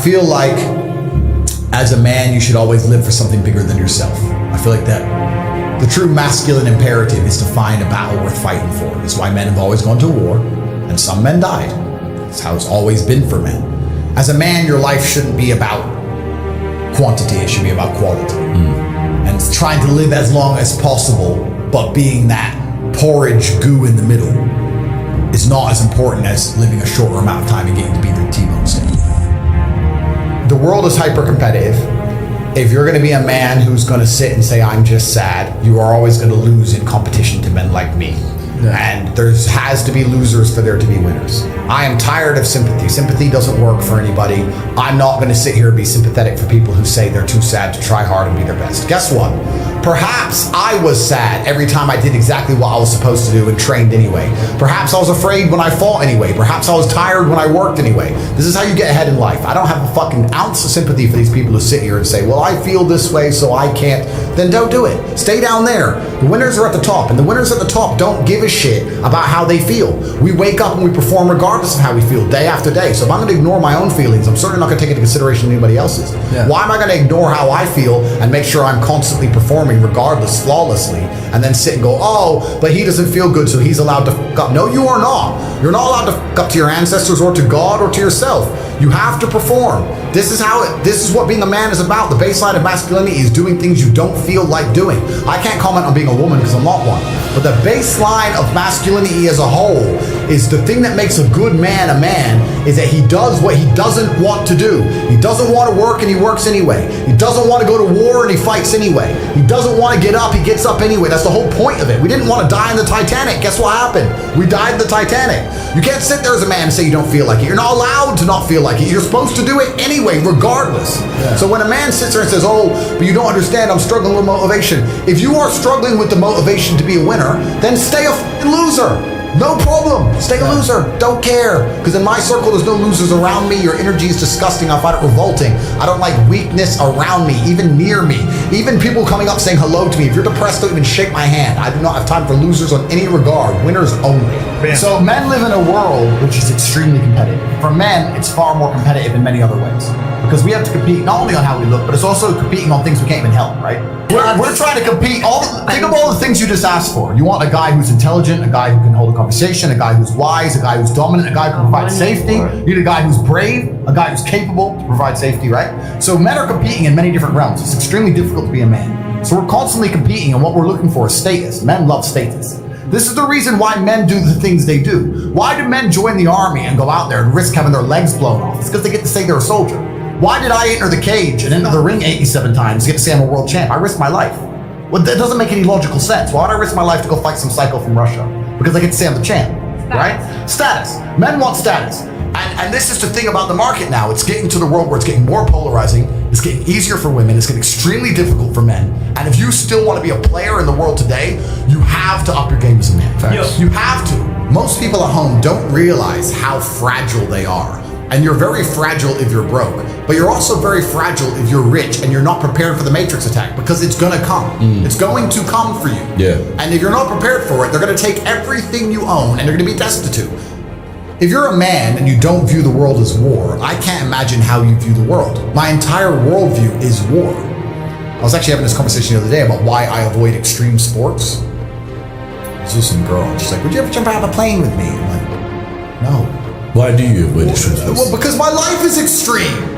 feel like as a man, you should always live for something bigger than yourself. I feel like that the true masculine imperative is to find a battle worth fighting for. It's why men have always gone to war, and some men died. It's how it's always been for men. As a man, your life shouldn't be about quantity, it should be about quality. And trying to live as long as possible, but being that porridge goo in the middle is not as important as living a shorter amount of time and getting to be the T-bone steak. The world is hyper-competitive. If you're gonna be a man who's gonna sit and say, I'm just sad, you are always gonna lose in competition to men like me. And there has to be losers for there to be winners. I am tired of sympathy. Sympathy doesn't work for anybody. I'm not going to sit here and be sympathetic for people who say they're too sad to try hard and be their best. Guess what? Perhaps I was sad every time I did exactly what I was supposed to do and trained anyway. Perhaps I was afraid when I fought anyway. Perhaps I was tired when I worked anyway. This is how you get ahead in life. I don't have a fucking ounce of sympathy for these people who sit here and say, well, I feel this way, so I can't. Then don't do it. Stay down there. The winners are at the top, and the winners at the top don't give a shit about how they feel. We wake up and we perform regardless of how we feel day after day. So if I'm going to ignore my own feelings, I'm certainly not going to take into consideration anybody else's. Why am I going to ignore how I feel and make sure I'm constantly performing regardless, flawlessly, and then sit and go, oh, but he doesn't feel good, so he's allowed to fuck up. No, you are not. You're not allowed to fuck up to your ancestors or to God or to yourself. You have to perform. This is what being a man is about. The baseline of masculinity is doing things you don't feel like doing. I can't comment on being a woman because I'm not one. But the baseline of masculinity as a whole is the thing that makes a good man a man is that he does what he doesn't want to do. He doesn't want to work and he works anyway. He doesn't want to go to war and he fights anyway. He doesn't want to get up, he gets up anyway. That's the whole point of it. We didn't want to die in the Titanic. Guess what happened? We died in the Titanic. You can't sit there as a man and say you don't feel like it. You're not allowed to not feel like it. You're supposed to do it anyway, regardless. So when a man sits there and says, oh, but you don't understand, I'm struggling with motivation. If you are struggling with the motivation to be a winner, then stay a f***ing loser. No problem. Stay a loser. Don't care. Because in my circle, there's no losers around me. Your energy is disgusting. I find it revolting. I don't like weakness around me, even near me. Even people coming up saying hello to me. If you're depressed, don't even shake my hand. I do not have time for losers on any regard. Winners only. Bam. So men live in a world which is extremely competitive. For men, it's far more competitive in many other ways. Because we have to compete not only on how we look, but it's also competing on things we can't even help, right? We're trying to compete. Think of all the things you just asked for. You want a guy who's intelligent, a guy who can hold a conversation, a guy who's wise, a guy who's dominant, a guy who can provide safety. You need a guy who's brave, a guy who's capable to provide safety, right? So men are competing in many different realms. It's extremely difficult to be a man. So we're constantly competing, and what we're looking for is status. Men love status. This is the reason why men do the things they do. Why do men join the army and go out there and risk having their legs blown off? It's because they get to say they're a soldier. Why did I enter the cage and enter the ring 87 times to get to say I'm a world champ? I risked my life. Well, that doesn't make any logical sense. Why would I risk my life to go fight some psycho from Russia? Because I get to say I'm the champ, right? Status. Men want status. And this is the thing about the market now. It's getting to the world where it's getting more polarizing. It's getting easier for women. It's getting extremely difficult for men. And if you still want to be a player in the world today, you have to up your game as a man. Yes. You have to. Most people at home don't realize how fragile they are. And you're very fragile if you're broke, but you're also very fragile if you're rich and you're not prepared for the matrix attack, because it's gonna come. It's going to come for you. And if you're not prepared for it, they're gonna take everything you own and they're gonna be destitute. If you're a man and you don't view the world as war, I can't imagine how you view the world. My entire worldview is war. I was actually having this conversation the other day about why I avoid extreme sports. This was some girl, she's like, would you ever jump out of a plane with me? I'm like, no. Why do you avoid extreme sports? Well, because my life is extreme.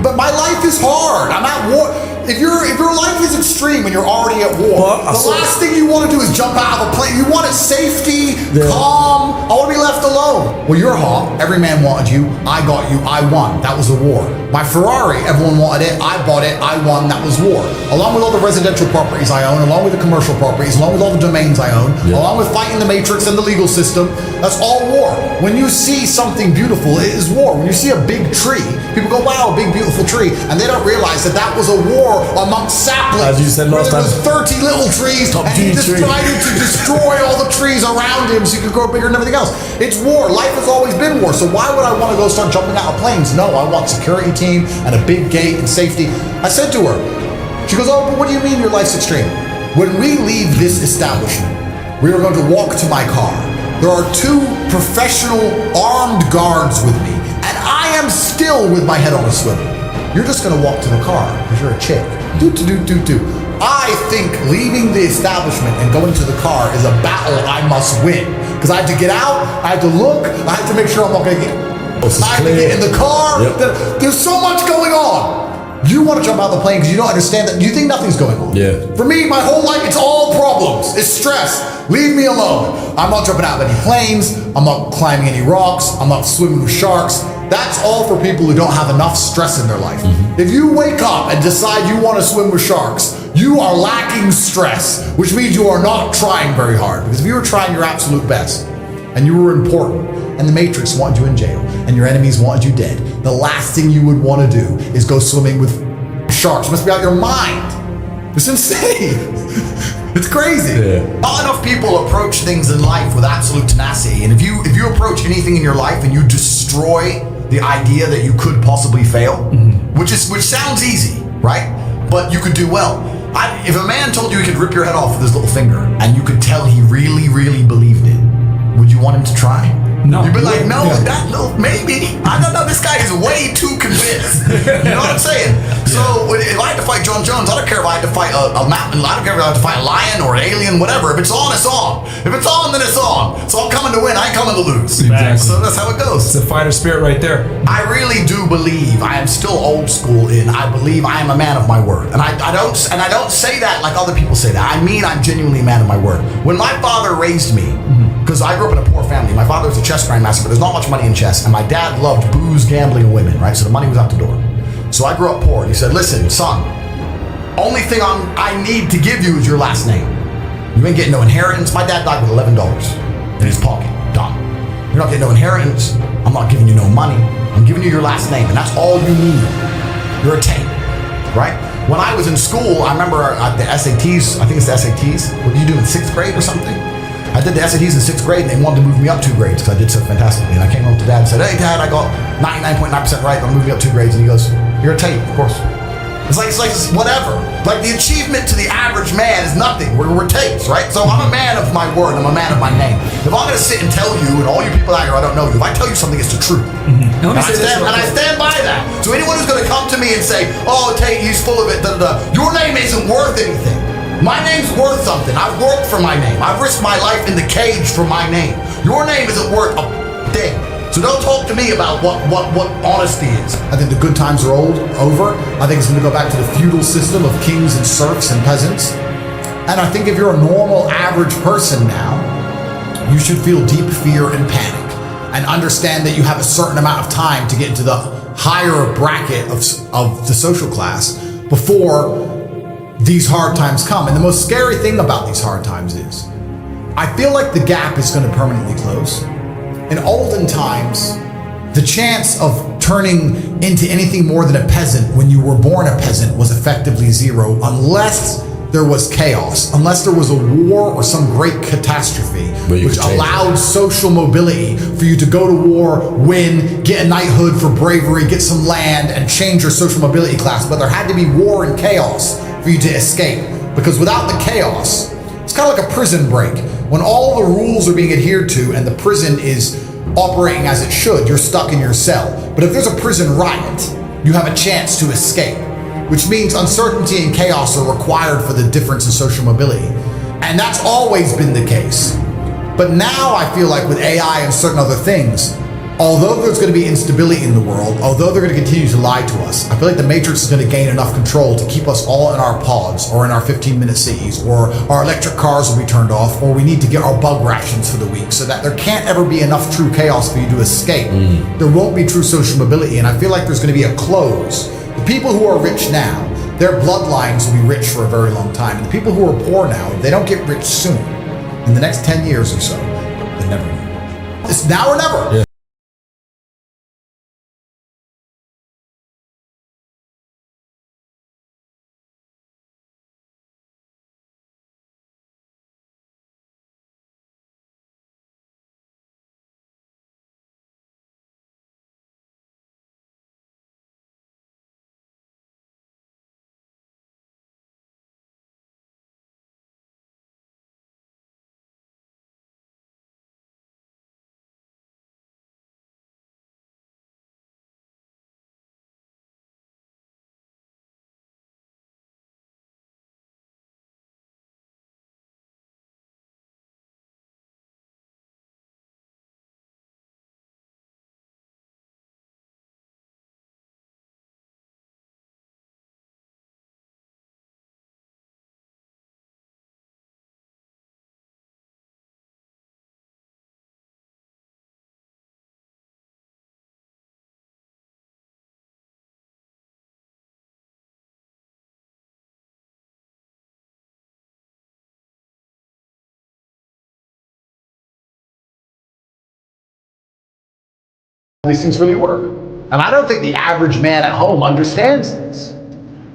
But my life is hard. I'm at war. If your life is extreme and you're already at war, the last thing you want to do is jump out of a plane. You want it safety, calm. I want to be left alone. Well, you're hot. Every man wanted you. I got you. I won. That was a war. My Ferrari, everyone wanted it. I bought it. I won. That was war. Along with all the residential properties I own, along with the commercial properties, along with all the domains I own, along with fighting the matrix and the legal system, that's all war. When you see something beautiful, it is war. When you see a big tree, people go, wow, a big beautiful tree. And they don't realize that that was a war amongst saplings. As you said last time, there was 30 little trees, and he decided to destroy all the trees around him so you could grow bigger and everything else. It's war. Life has always been war. So why would I want to go start jumping out of planes? No, I want security team and a big gate and safety. I said to her, she goes, oh, but what do you mean your life's extreme? When we leave this establishment, we are going to walk to my car. There are 2 professional armed guards with me, and I am I'm still with my head on a swivel. You're just gonna walk to the car because you're a chick. I think leaving the establishment and going to the car is a battle I must win. Because I have to get out, I have to look, I have to make sure I'm not gonna get, I have to get in the car. Yep. There's so much going on. You want to jump out of the plane because you don't understand that. You think nothing's going on. Yeah. For me, my whole life, it's all problems. It's stress. Leave me alone. I'm not jumping out of any planes. I'm not climbing any rocks. I'm not swimming with sharks. That's all for people who don't have enough stress in their life. Mm-hmm. If you wake up and decide you want to swim with sharks, you are lacking stress, which means you are not trying very hard. Because if you were trying your absolute best and you were important and the Matrix wanted you in jail and your enemies wanted you dead, the last thing you would want to do is go swimming with sharks. You must be out of your mind. It's insane. It's crazy. Yeah. Not enough people approach things in life with absolute tenacity. And if you approach anything in your life and you destroy the idea that you could possibly fail, which sounds easy, right? But you could do well. If a man told you he could rip your head off with his little finger and you could tell he really, really believed it, would you want him to try? No. You'd be like, no, that little, maybe. I don't know, this guy is way too convinced. You know what I'm saying? Yeah. So if I had to fight John Jones, I don't care if I had to fight a mountain, I don't care if I had to fight a lion or an alien, whatever. If it's on, it's on. If it's on, then it's on. So I'm coming to win, I ain't coming to lose. Exactly. So that's how it goes. It's a fighter spirit right there. I really do believe, I am still old school I believe I am a man of my word. And I don't say that like other people say that. I mean I'm genuinely a man of my word. When my father raised me, because I grew up in a poor family. My father was a chess grandmaster, but there's not much money in chess. And my dad loved booze, gambling, and women, right? So the money was out the door. So I grew up poor. And he said, listen, son, only thing I need to give you is your last name. You ain't getting no inheritance. My dad died with $11 in his pocket. Done. You're not getting no inheritance. I'm not giving you no money. I'm giving you your last name, and that's all you need. You're a Tate, right? When I was in school, I remember at the SATs, I think it's the SATs. What did you do in 6th grade or something? I did the SATs in 6th grade and they wanted to move me up 2 grades because I did so fantastically. And I came home to Dad and said, hey Dad, I got 99.9% right, I'm moving up 2 grades. And he goes, you're a Tate, of course. It's like whatever. Like the achievement to the average man is nothing. We're Tates, right? So I'm a man of my word, I'm a man of my name. If I'm gonna sit and tell you, and all you people out here, I don't know you, if I tell you something, it's the truth. And I stand by that. So anyone who's gonna come to me and say, oh Tate, he's full of it, your name isn't worth anything. My name's worth something. I've worked for my name. I've risked my life in the cage for my name. Your name isn't worth a thing. So don't talk to me about what honesty is. I think the good times are over. I think it's going to go back to the feudal system of kings and serfs and peasants. And I think if you're a normal, average person now, you should feel deep fear and panic and understand that you have a certain amount of time to get into the higher bracket of the social class before these hard times come. And the most scary thing about these hard times is I feel like the gap is going to permanently close. In olden times, the chance of turning into anything more than a peasant when you were born a peasant was effectively zero unless there was chaos, unless there was a war or some great catastrophe which allowed social mobility for you to go to war, win, get a knighthood for bravery, get some land, and change your social mobility class. But there had to be war and chaos for you to escape, because without the chaos, it's kind of like a prison break. When all the rules are being adhered to and the prison is operating as it should, you're stuck in your cell. But if there's a prison riot, you have a chance to escape, which means uncertainty and chaos are required for the difference in social mobility. And that's always been the case. But now I feel like with AI and certain other things, although there's going to be instability in the world, although they're going to continue to lie to us, I feel like the Matrix is going to gain enough control to keep us all in our pods or in our 15-minute cities, or our electric cars will be turned off, or we need to get our bug rations for the week, so that there can't ever be enough true chaos for you to escape. There won't be true social mobility, and I feel like there's going to be a close. The people who are rich now, their bloodlines will be rich for a very long time. And the people who are poor now, if they don't get rich soon, in the next 10 years or so, they're never going to get rich. It's now or never. Yeah. these things really work. And I don't think the average man at home understands this.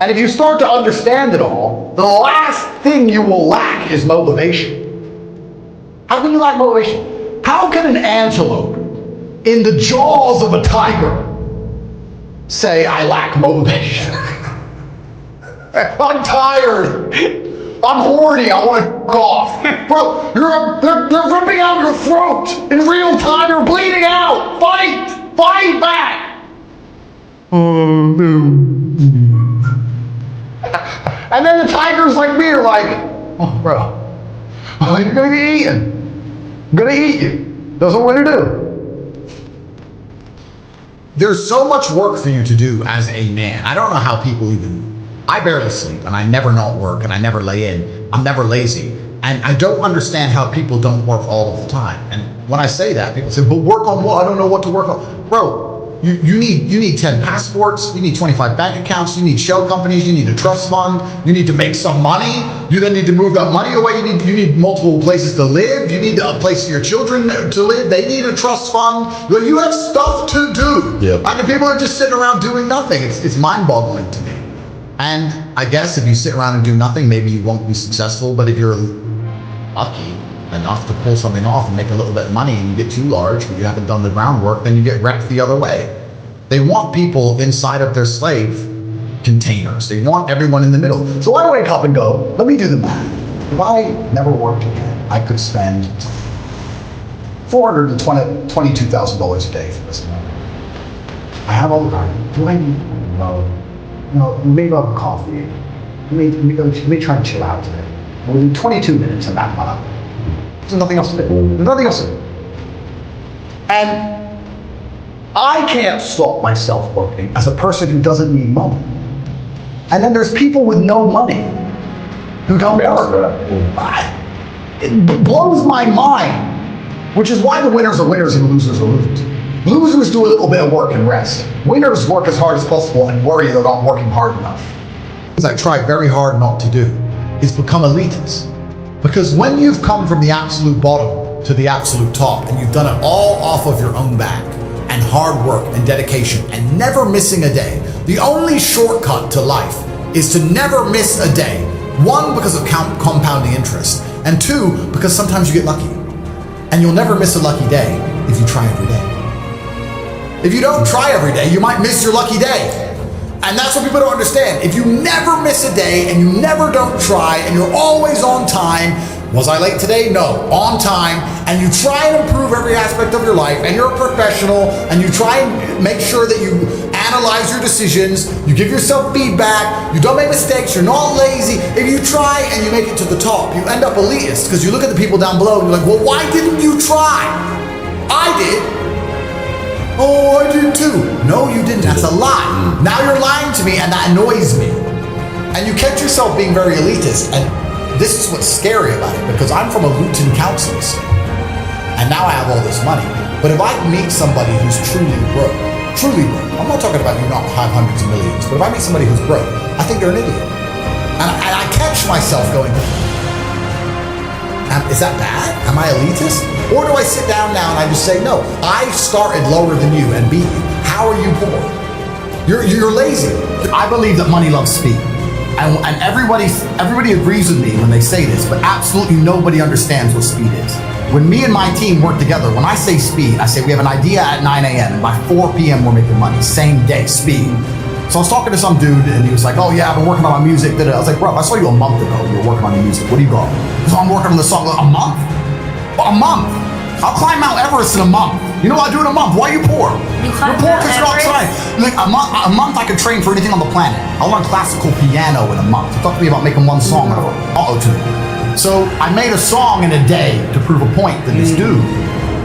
And if you start to understand it all, the last thing you will lack is motivation. How can you lack motivation? How can an antelope in the jaws of a tiger say, I lack motivation? I'm tired. I'm horny. I want to off. Bro, they're ripping out your throat in real time. You're bleeding out. Fight. Fight back. Oh, no. And then the tigers like me are like, oh, bro, you're going to get eaten. I'm going to eat you. That's what we're going to do. There's so much work for you to do as a man. I don't know how people I barely sleep, and I never not work, and I never lay in. I'm never lazy. And I don't understand how people don't work all of the time. And when I say that, people say, but work on what? I don't know what to work on. Bro, you need 10 passports, you need 25 bank accounts, you need shell companies, you need a trust fund, you need to make some money, you then need to move that money away, you need multiple places to live, you need a place for your children to live, they need a trust fund. You have stuff to do. Yep. And the people are just sitting around doing nothing. It's mind-boggling to me. And I guess if you sit around and do nothing, maybe you won't be successful, but if you're lucky enough to pull something off and make a little bit of money and you get too large but you haven't done the groundwork, then you get wrecked the other way. They want people inside of their slave containers. They want everyone in the middle. So I wake up and go, let me do the math. If I never worked again, I could spend $422,000 a day for this. I have all the time. Do I need maybe I'll have coffee. Let me try and chill out today. Within 22 minutes of that one up. There's nothing else to do. There's nothing else to do. And I can't stop myself working as a person who doesn't need money. And then there's people with no money who don't work. It blows my mind, which is why the winners are winners and the losers are losers. Losers do a little bit of work and rest. Winners work as hard as possible and worry they're not working hard enough. Things I try very hard not to do is become elitist. Because when you've come from the absolute bottom to the absolute top and you've done it all off of your own back and hard work and dedication and never missing a day, the only shortcut to life is to never miss a day. One, because of compounding interest, and two, because sometimes you get lucky. And you'll never miss a lucky day if you try every day. If you don't try every day, you might miss your lucky day. And that's what people don't understand. If you never miss a day and you never don't try and you're always on time, was I late today? No, on time, and you try and improve every aspect of your life and you're a professional and you try and make sure that you analyze your decisions, you give yourself feedback, you don't make mistakes, you're not lazy. If you try and you make it to the top, you end up elitist because you look at the people down below and you're like, well, why didn't you try? I did. Oh, I did too. No, you didn't. That's a lie. Now you're lying to me and that annoys me. And you catch yourself being very elitist. And this is what's scary about it because I'm from a Luton council estate. And now I have all this money. But if I meet somebody who's truly broke, I'm not talking about you not have hundreds of millions, but if I meet somebody who's broke, I think they're an idiot. And I catch myself going, is that bad? Am I elitist? Or do I sit down now and I just say, no, I started lower than you and beat you. How are you poor? You're lazy. I believe that money loves speed. And everybody agrees with me when they say this, but absolutely nobody understands what speed is. When me and my team work together, when I say speed, I say we have an idea at 9 a.m. and by 4 p.m. we're making money. Same day, speed. So I was talking to some dude and he was like, oh yeah, I've been working on my music. I was like, bro, I saw you a month ago. You were working on your music. What do you got? Because I'm working on the song. A month? A month. I'll climb Mount Everest in a month. You know what I do in a month? Why are you poor? You're poor because you're not trying. Like a month I could train for anything on the planet. I'll learn classical piano in a month. Talk to me about making one song out of auto-tune. So I made a song in a day to prove a point to this dude.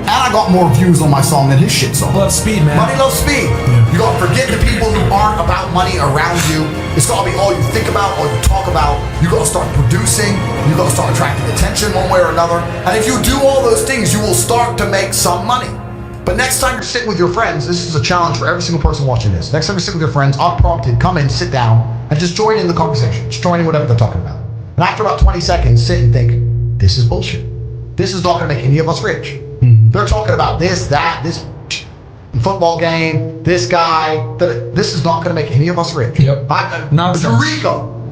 And I got more views on my song than his shit song. Love speed, man. Money loves speed. You gotta forget the people who aren't about money around you. It's gotta be all you think about, all you talk about. You gotta start producing. You gotta start attracting attention one way or another. And if you do all those things, you will start to make some money. But next time you're sitting with your friends, this is a challenge for every single person watching this. Next time you're sitting with your friends, unprompted, come in, sit down, and just join in the conversation. Just join in whatever they're talking about. And after about 20 seconds, sit and think, this is bullshit. This is not gonna make any of us rich. They're talking about this, that, this. football game, this guy, this is not going to make any of us rich. Yep.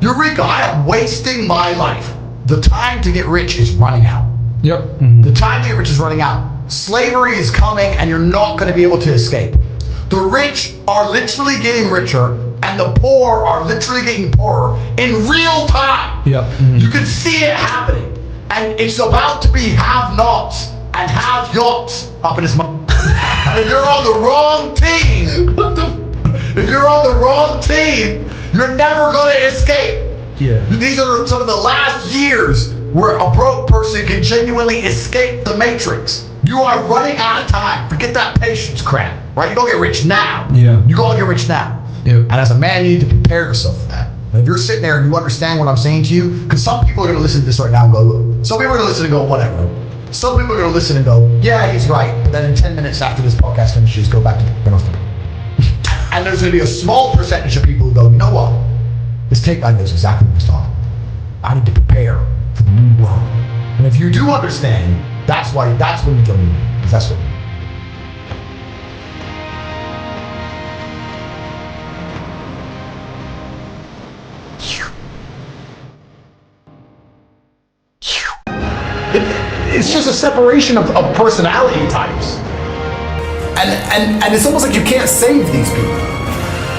Eureka, I am wasting my life. The time to get rich is running out. Yep. The time to get rich is running out. Slavery is coming and you're not going to be able to escape. The rich are literally getting richer and the poor are literally getting poorer in real time. Yep. You can see it happening. And it's about to be have-nots and have-yots up in his mouth. And if you're on the wrong team, if you're on the wrong team, you're never going to escape. Yeah. These are some of the last years where a broke person can genuinely escape the matrix. You are running out of time. Forget that patience crap, right? You gotta get rich now. Yeah. You gotta get rich now. Yeah. And as a man, you need to prepare yourself for that. And if you're sitting there and you understand what I'm saying to you, because some people are gonna listen to this right now and go, some people are gonna listen and go, whatever. Some people are gonna listen and go, yeah, he's right. But then in 10 minutes after this podcast finishes, go back to and there's gonna be a small percentage of people who go, you know what? This tape guy knows exactly what he's talking about. I need to prepare for the new world. And if you do understand, that's when you join me. Because that's what. It's just a separation of personality types. And it's almost like you can't save these people.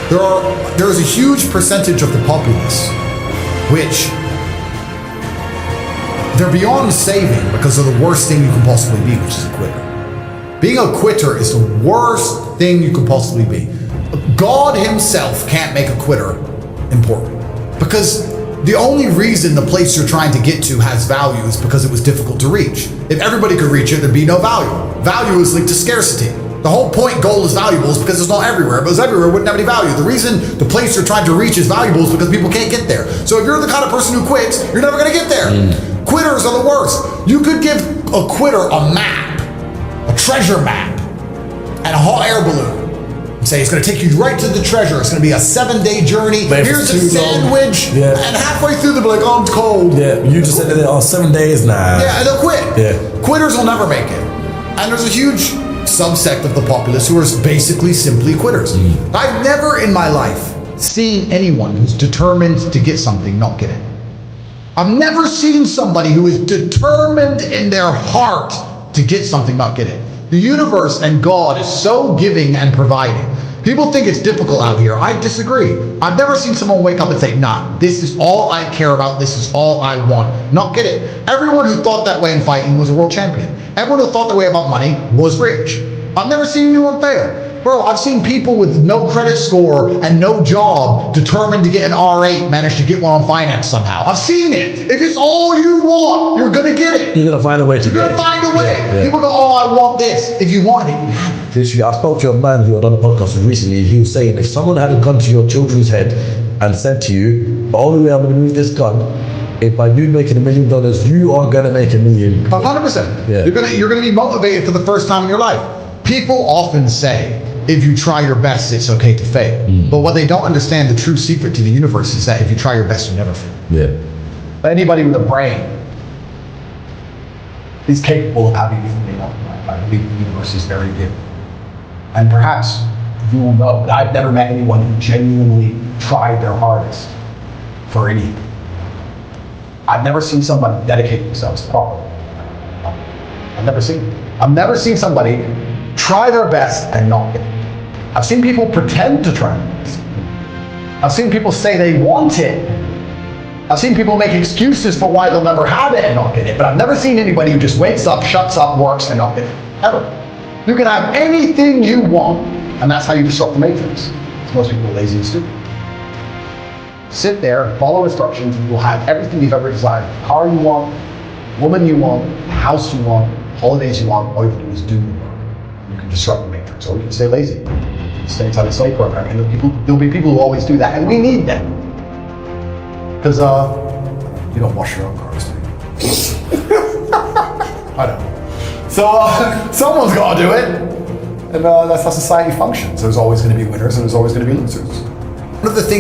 There is a huge percentage of the populace which they're beyond saving because of the worst thing you can possibly be, which is a quitter. Being a quitter is the worst thing you can possibly be. God himself can't make a quitter important because the only reason the place you're trying to get to has value is because it was difficult to reach. If everybody could reach it, there'd be no value. Value is linked to scarcity. The whole point gold is valuable is because it's not everywhere. If it was everywhere, it wouldn't have any value. The reason the place you're trying to reach is valuable is because people can't get there. So if you're the kind of person who quits, you're never gonna get there. Quitters are the worst. You could give a quitter a map, a treasure map, and a hot air balloon. And say it's gonna take you right to the treasure. It's gonna be a 7-day journey. Man, here's a it's too long. sandwich. Yeah. And halfway through they'll be like, oh, I'm cold. Yeah, you just said that, oh, 7 days, nah. Yeah, and they'll quit. Yeah. Quitters will never make it. And there's a huge subsect of the populace who are basically simply quitters. I've never in my life seen anyone who's determined to get something not get it. I've never seen somebody who is determined in their heart to get something not get it. The universe and God is so giving and providing. People think it's difficult out here. I disagree. I've never seen someone wake up and say, nah, this is all I care about. This is all I want. Not get it. Everyone who thought that way in fighting was a world champion. Everyone who thought that way about money was rich. I've never seen anyone fail. Bro, I've seen people with no credit score and no job determined to get an R8 manage to get one on finance somehow. I've seen it. If it's all you want, you're gonna get it. You're gonna find a way to You're get gonna it. find a way. Yeah. People go, oh, I want this. If you want it, you have it. Literally, I spoke to a man who had done a podcast with recently. He was saying if someone had gone to your children's head and said to you, the only way I'm going to move this gun, if I do make $1 million, you are going to make $1 million. 100%. Yeah. You're gonna be motivated for the first time in your life. People often say, if you try your best, it's okay to fail. But what they don't understand, the true secret to the universe is that if you try your best, you never fail. Yeah. Anybody with a brain is capable of having anything up. I believe the universe is very good. And perhaps you will know that I've never met anyone who genuinely tried their hardest for anything. I've never seen somebody dedicate themselves properly. I've never seen somebody try their best and not get it. I've seen people pretend to try their best. I've seen people say they want it. I've seen people make excuses for why they'll never have it and not get it, but I've never seen anybody who just wakes up, shuts up, works, and not get it, ever. You can have anything you want, and that's how you disrupt the matrix. Because most people are lazy and stupid. Sit there, follow instructions, and you'll have everything you've ever desired. The car you want, woman you want, house you want, holidays you want, all you have to do is do the work. You can disrupt the matrix, or you can stay lazy. Stay inside the slave program, and there'll be people who always do that, and we need them. Because you don't wash your own cars, do you? I don't. So someone's got to do it, and that's how society functions. There's always going to be winners, and there's always going to be losers. One of the things